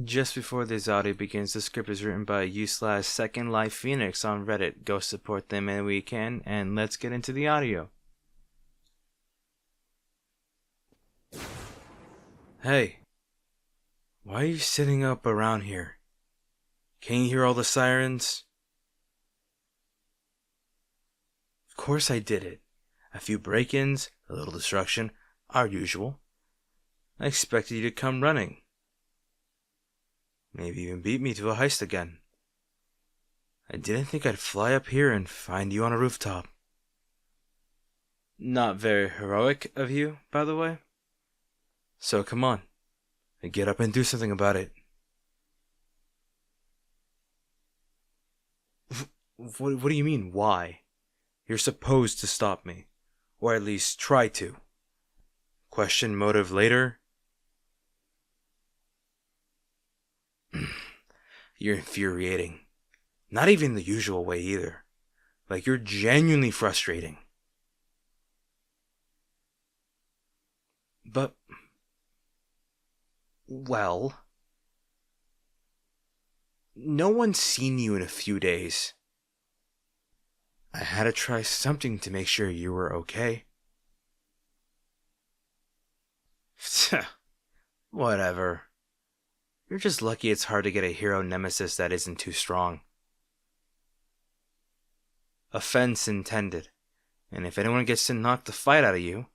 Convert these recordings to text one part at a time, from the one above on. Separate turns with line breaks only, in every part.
Just before this audio begins, the script is written by u/Second Life Phoenix on Reddit. Go support them any way you can, and let's get into the audio. Hey, why are you sitting up around here? Can you hear all the sirens? Of course I did it. A few break-ins, a little destruction, our usual. I expected you to come running. Maybe even beat me to a heist again. I didn't think I'd fly up here and find you on a rooftop. Not very heroic of you, by the way. So come on, get up and do something about it. What do you mean, why? You're supposed to stop me. Or at least try to. Question motive later? You're infuriating. Not even the usual way either. Like you're genuinely frustrating. But, well, no one's seen you in a few days. I had to try something to make sure you were okay. Whatever. You're just lucky it's hard to get a hero nemesis that isn't too strong. Offense intended. And if anyone gets to knock the fight out of you,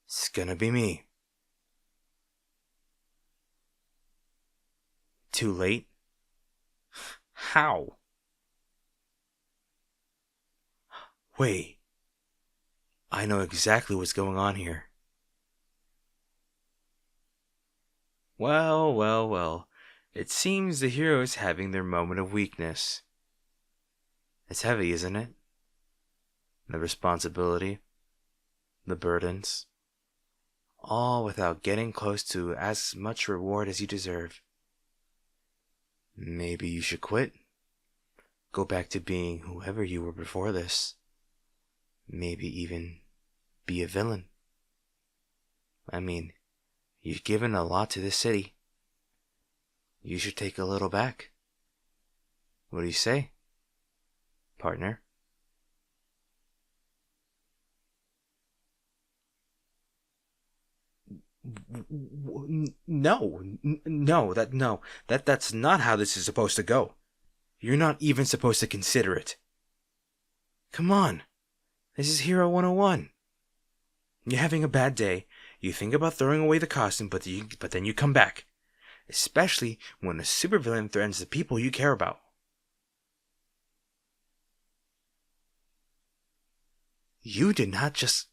it's gonna be me. Too late? How? Wait. I know exactly what's going on here. Well. It seems the hero is having their moment of weakness. It's heavy, isn't it? The responsibility, the burdens, all without getting close to as much reward as you deserve. Maybe you should quit. Go back to being whoever you were before this. Maybe even be a villain. I mean, you've given a lot to this city. You should take a little back. What do you say, partner? No, that's not how this is supposed to go. You're not even supposed to consider it. Come on, this is Hero 101. You're having a bad day, you think about throwing away the costume, but then you come back. Especially when a supervillain threatens the people you care about. You did not just...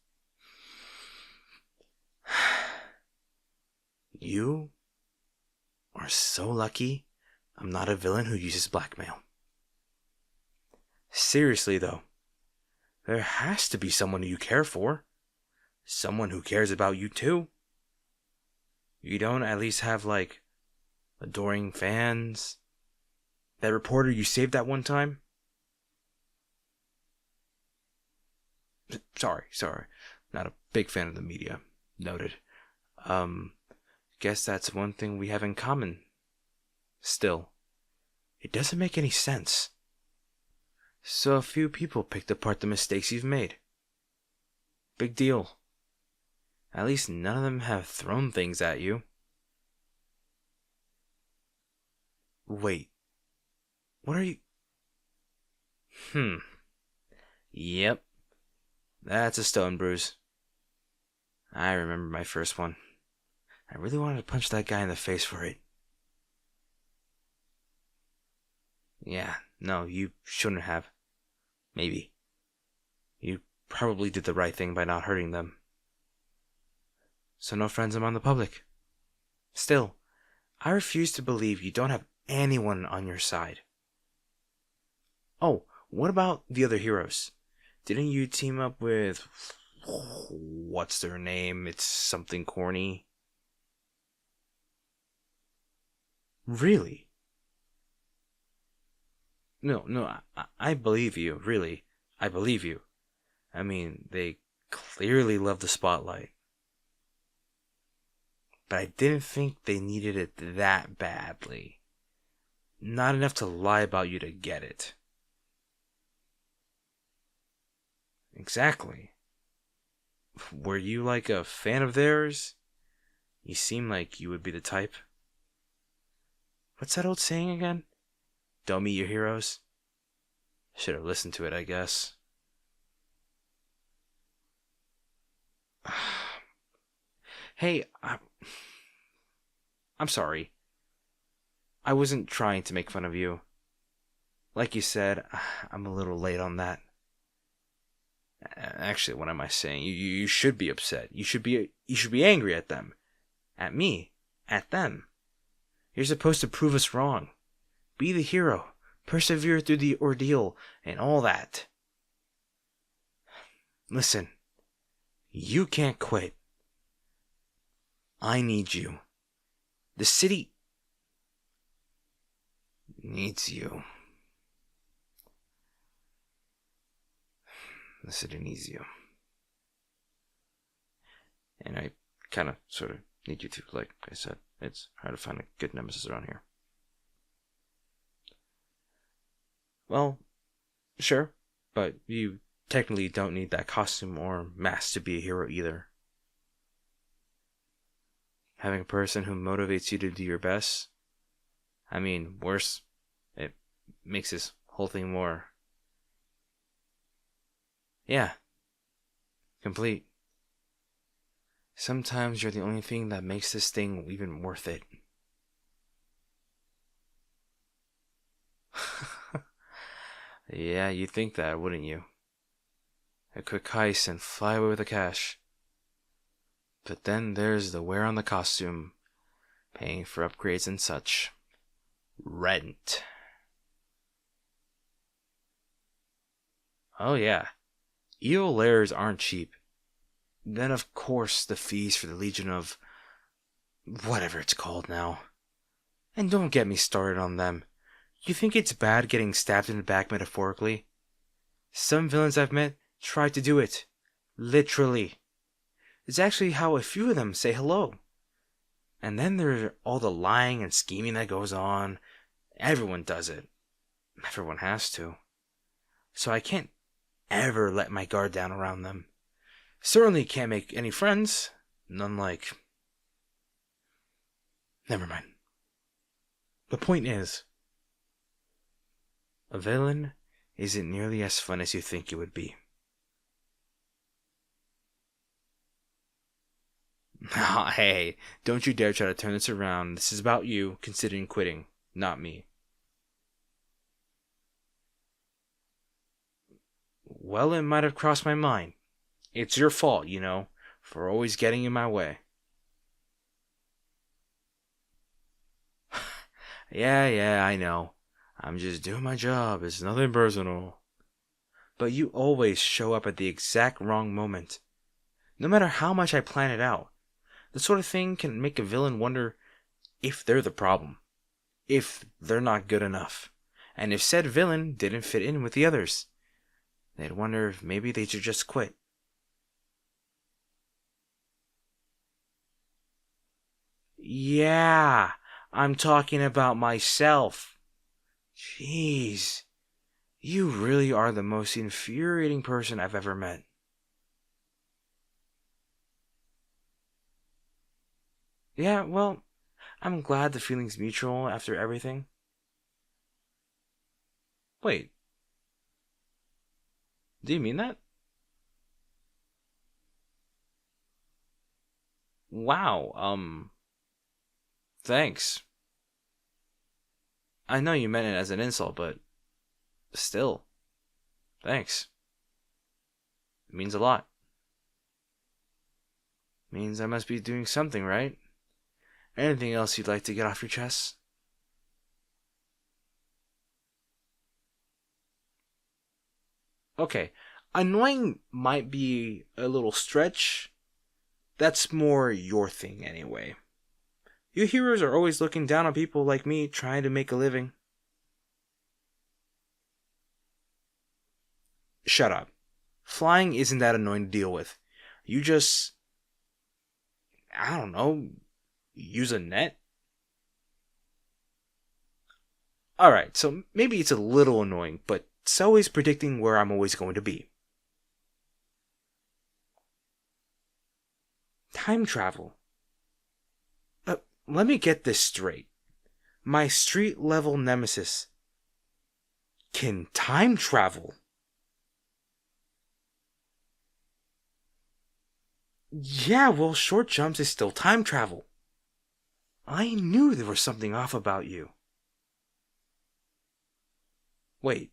You are so lucky I'm not a villain who uses blackmail. Seriously though, there has to be someone you care for. Someone who cares about you too. You don't at least have, like, adoring fans? That reporter you saved that one time? Sorry. Not a big fan of the media. Noted. Guess that's one thing we have in common. Still, it doesn't make any sense. So a few people picked apart the mistakes you've made. Big deal. At least none of them have thrown things at you. Wait. What are you... Yep. That's a stone bruise. I remember my first one. I really wanted to punch that guy in the face for it. Yeah, no, you shouldn't have. Maybe. You probably did the right thing by not hurting them. So no friends among the public. Still, I refuse to believe you don't have anyone on your side. Oh, what about the other heroes? Didn't you team up with... What's their name? It's something corny. Really? No, I believe you, really. I believe you. I mean, they clearly love the spotlight. But I didn't think they needed it that badly. not enough to lie about you to get it. Exactly. Were you like a fan of theirs? You seem like you would be the type. What's that old saying again? Don't meet your heroes? Should have listened to it, I guess. Hey, I'm sorry. I wasn't trying to make fun of you. Like you said, I'm a little late on that. Actually, what am I saying? You should be upset. You should be angry at them. At me. At them. You're supposed to prove us wrong. Be the hero. Persevere through the ordeal and all that. Listen. You can't quit. I need you. The city needs you. The city needs you. And I kind of sort of need you to, like I said. It's hard to find a good nemesis around here. Well, sure, but you technically don't need that costume or mask to be a hero either. Having a person who motivates you to do your best, I mean, worse, it makes this whole thing more, yeah, complete. Sometimes you're the only thing that makes this thing even worth it. Yeah, you'd think that, wouldn't you? A quick heist and fly away with the cash. But then there's the wear on the costume, paying for upgrades and such. Rent. Oh yeah, evil lairs aren't cheap. Then of course the fees for the Legion of... whatever it's called now. And don't get me started on them. You think it's bad getting stabbed in the back metaphorically? Some villains I've met try to do it. Literally. It's actually how a few of them say hello. And then there's all the lying and scheming that goes on. Everyone does it. Everyone has to. So I can't ever let my guard down around them. Certainly can't make any friends. None like... Never mind. The point is, a villain isn't nearly as fun as you think it would be. Hey, don't you dare try to turn this around. This is about you considering quitting, not me. Well, it might have crossed my mind. It's your fault, you know, for always getting in my way. Yeah, I know. I'm just doing my job. It's nothing personal. But you always show up at the exact wrong moment. No matter how much I plan it out. The sort of thing can make a villain wonder if they're the problem. If they're not good enough. And if said villain didn't fit in with the others. They'd wonder if maybe they should just quit. Yeah, I'm talking about myself. Jeez. You really are the most infuriating person I've ever met. Yeah, well, I'm glad the feeling's mutual after everything. Wait, do you mean that? Wow, thanks. I know you meant it as an insult, but still, thanks. It means a lot. Means I must be doing something right. Anything else you'd like to get off your chest? Okay, annoying might be a little stretch. That's more your thing anyway. You heroes are always looking down on people like me trying to make a living. Shut up. Flying isn't that annoying to deal with. You just... I don't know... use a net? Alright, so maybe it's a little annoying, but so is predicting where I'm always going to be. Time travel. Let me get this straight. My street level nemesis can time travel. Yeah, well, short jumps is still time travel. I knew there was something off about you. Wait,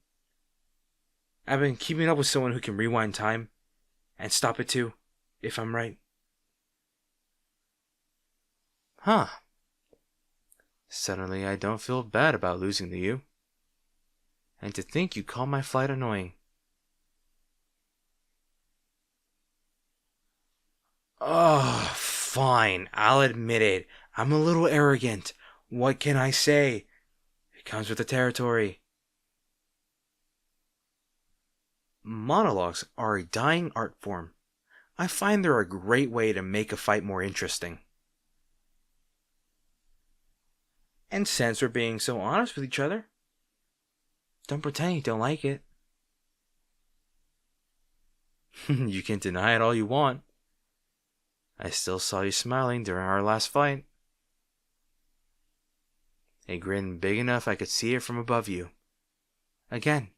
I've been keeping up with someone who can rewind time and stop it too, if I'm right. Huh. Suddenly I don't feel bad about losing to you. And to think you call my flight annoying. Oh, fine. I'll admit it. I'm a little arrogant. What can I say? It comes with the territory. Monologues are a dying art form. I find they're a great way to make a fight more interesting. And since we're being so honest with each other, don't pretend you don't like it. You can deny it all you want. I still saw you smiling during our last fight. A grin big enough I could see it from above you. Again,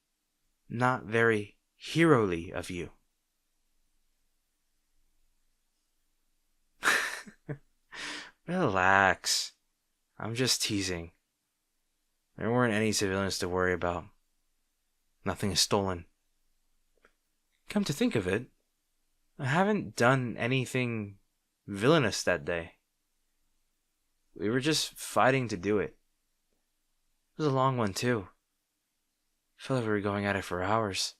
not very hero-ly of you. Relax. I'm just teasing. There weren't any civilians to worry about. Nothing is stolen. Come to think of it, I haven't done anything villainous that day. We were just fighting to do it. It was a long one, too. Felt like we were going at it for hours.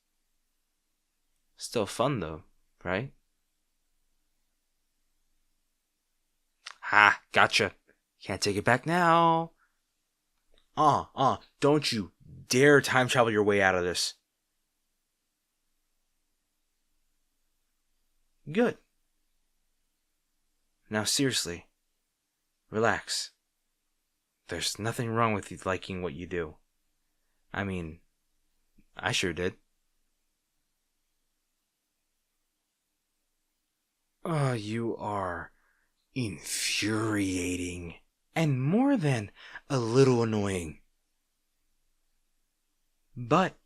Still fun, though, right? Ha, gotcha. Can't take it back now. Don't you dare time travel your way out of this. Good. Now seriously, relax. There's nothing wrong with you liking what you do. I mean, I sure did. Oh, you are infuriating. And more than a little annoying. But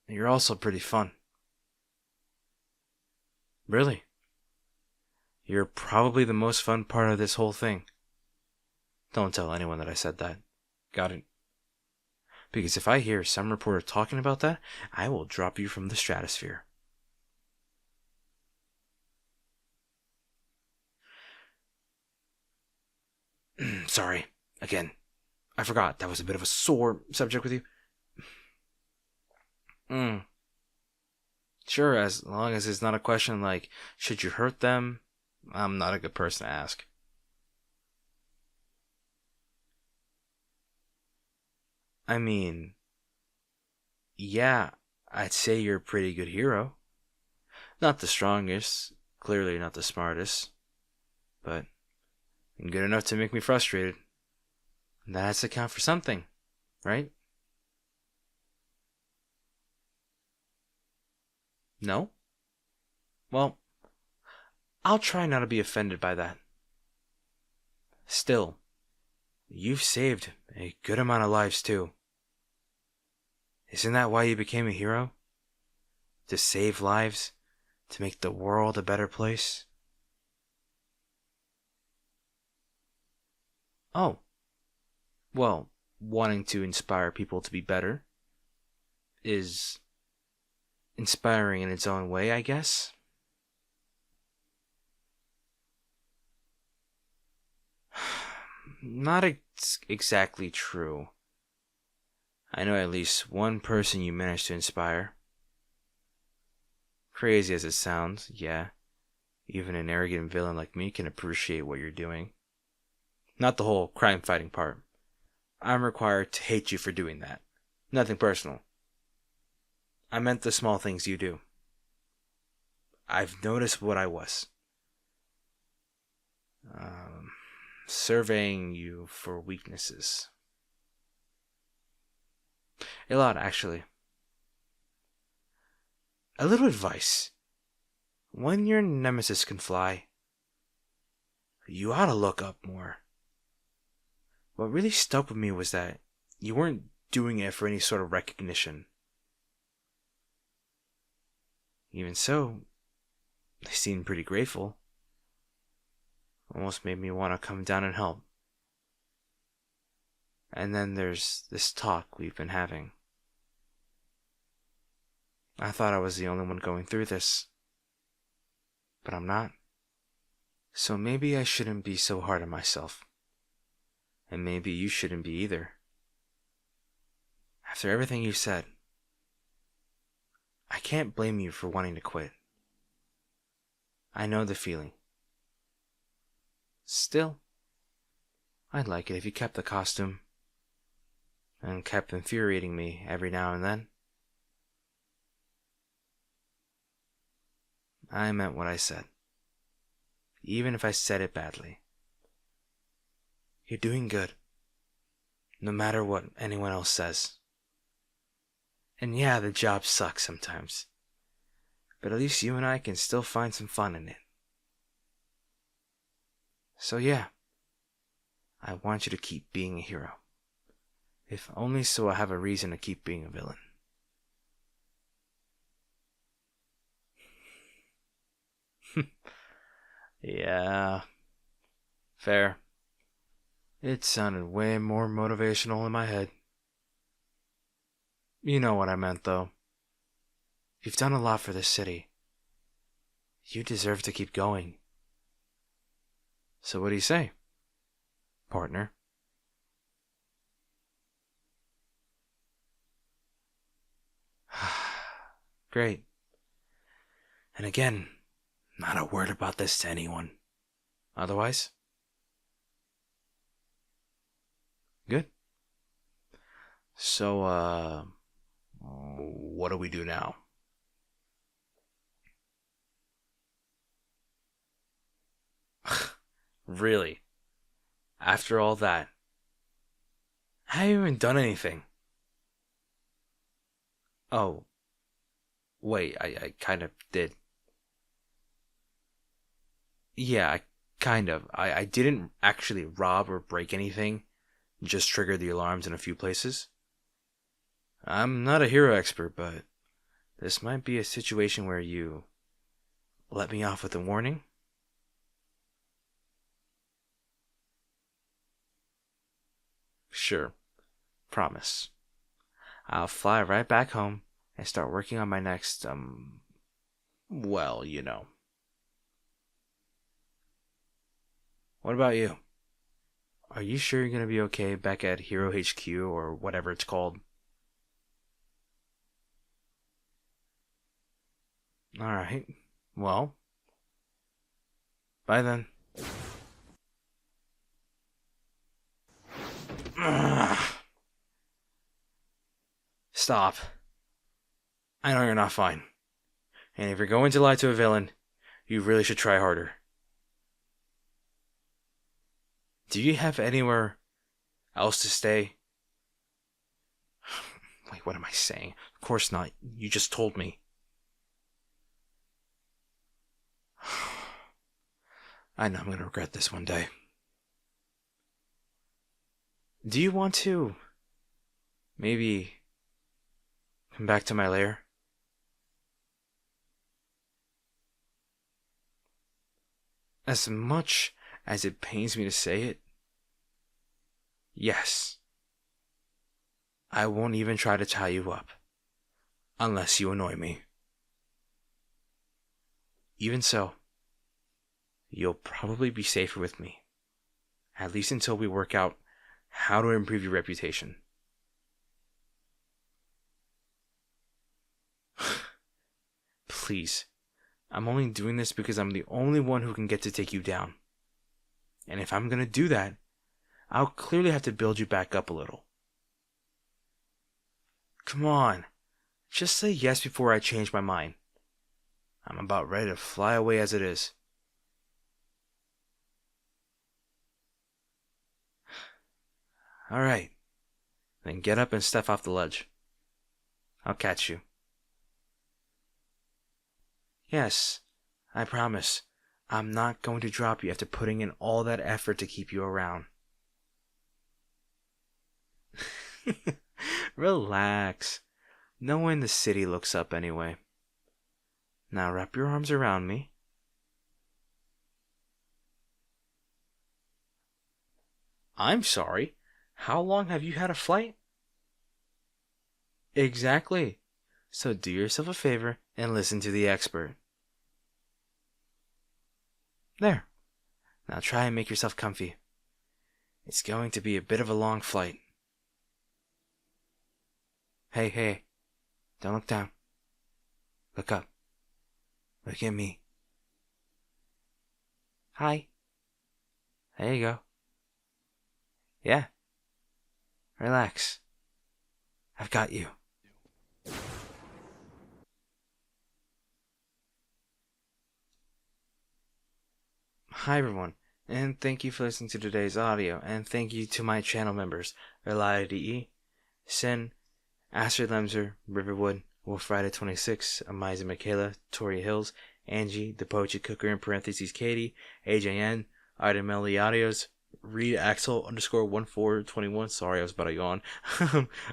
you're also pretty fun. Really. You're probably the most fun part of this whole thing. Don't tell anyone that I said that. Got it? Because if I hear some reporter talking about that, I will drop you from the stratosphere. Sorry. Again. I forgot that was a bit of a sore subject with you. Sure, as long as it's not a question like, should you hurt them? I'm not a good person to ask. I mean, yeah, I'd say you're a pretty good hero. Not the strongest, clearly not the smartest, but good enough to make me frustrated. That has to count for something, right? No? Well, I'll try not to be offended by that. Still, you've saved a good amount of lives too. Isn't that why you became a hero? To save lives? To make the world a better place? Oh, well, wanting to inspire people to be better is inspiring in its own way, I guess. Not exactly true. I know at least one person you managed to inspire. Crazy as it sounds, yeah. Even an arrogant villain like me can appreciate what you're doing. Not the whole crime fighting part. I'm required to hate you for doing that. Nothing personal. I meant the small things you do. I've noticed what I was. Um, Surveying you for weaknesses. A lot, actually. A little advice. When your nemesis can fly, you ought to look up more. What really stuck with me was that you weren't doing it for any sort of recognition. Even so, they seemed pretty grateful. Almost made me want to come down and help. And then there's this talk we've been having. I thought I was the only one going through this, but I'm not. So maybe I shouldn't be so hard on myself. And maybe you shouldn't be either. After everything you said, I can't blame you for wanting to quit. I know the feeling. Still, I'd like it if you kept the costume and kept infuriating me every now and then. I meant what I said, even if I said it badly. You're doing good, no matter what anyone else says. And yeah, the job sucks sometimes, but at least you and I can still find some fun in it. So yeah, I want you to keep being a hero, if only so I have a reason to keep being a villain. Yeah, fair. It sounded way more motivational in my head. You know what I meant, though. You've done a lot for this city. You deserve to keep going. So what do you say, partner? Great. And again, not a word about this to anyone. Otherwise? Good. So, what do we do now? Really? After all that? I haven't even done anything. Oh, wait, I kind of did. Yeah, I didn't actually rob or break anything, just triggered the alarms in a few places. I'm not a hero expert, but this might be a situation where you let me off with a warning. Sure, promise. I'll fly right back home and start working on my next, well, you know. What about you? Are you sure you're gonna be okay back at Hero HQ or whatever it's called? Alright. Well, bye then. Stop. I know you're not fine. And if you're going to lie to a villain, you really should try harder. Do you have anywhere else to stay? Wait, what am I saying? Of course not. You just told me. I know I'm going to regret this one day. Do you want to maybe come back to my lair? As much as it pains me to say it, yes. I won't even try to tie you up, unless you annoy me. Even so, you'll probably be safer with me, at least until we work out how to improve your reputation. Please, I'm only doing this because I'm the only one who can get to take you down. And if I'm gonna do that, I'll clearly have to build you back up a little. Come on, just say yes before I change my mind. I'm about ready to fly away as it is. Alright, Then get up and step off the ledge. I'll catch you. Yes, I promise. I'm not going to drop you after putting in all that effort to keep you around. Relax. No one in the city looks up anyway. Now wrap your arms around me. I'm sorry. How long have you had a flight? Exactly. So do yourself a favor and listen to the expert. There. Now try and make yourself comfy. It's going to be a bit of a long flight. Hey. Don't look down. Look up. Look at me. Hi. There you go. Yeah. Relax. I've got you. Hi everyone, and thank you for listening to today's audio, and thank you to my channel members, Reality, Sin, Astrid Lemser, Riverwood, Wolf Rider 26, Amiza Michaela, Tori Hills, Angie, The Poetry Cooker in parentheses Katie, AJN, Ida Meliadios, Reed Axel _1421, sorry I was about to yawn,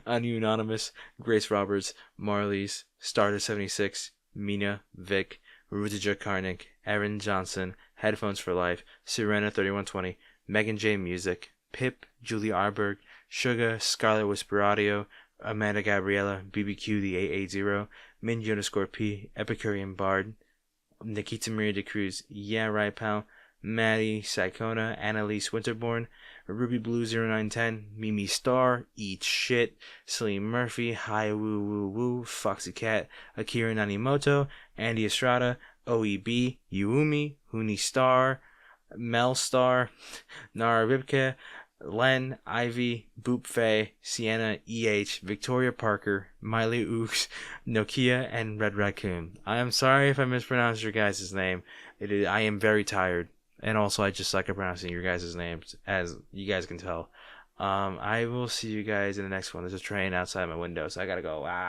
Anu Anonymous, Grace Roberts, Marlies, Starter 76, Mina, Vic, Rudija Karnik, Erin Johnson, Headphones for Life, Serena 3120, Megan J Music, Pip, Julie Arberg, Sugar, Scarlet Whisper Audio, Amanda Gabriella, BBQ the 880, Minji _P, Epicurean Bard, Nikita Maria de Cruz, Yeah Right Pal, Maddie Sacona, Annalise Winterborn, Ruby Blue 0910, Mimi Star, Eat Shit, Celine Murphy, Hi Woo Woo Woo, Foxy Cat, Akira Nanimoto, Andy Estrada, OEB, Yuumi, Huni Star, Mel Star, Nara Ribke, Len, Ivy, Boop Faye, Sienna, EH, Victoria Parker, Miley Ooks, Nokia, and Red Raccoon. I am sorry if I mispronounced your guys' name. I am very tired. And also, I just suck at pronouncing your guys' names, as you guys can tell. I will see you guys in the next one. There's a train outside my window, so I gotta go.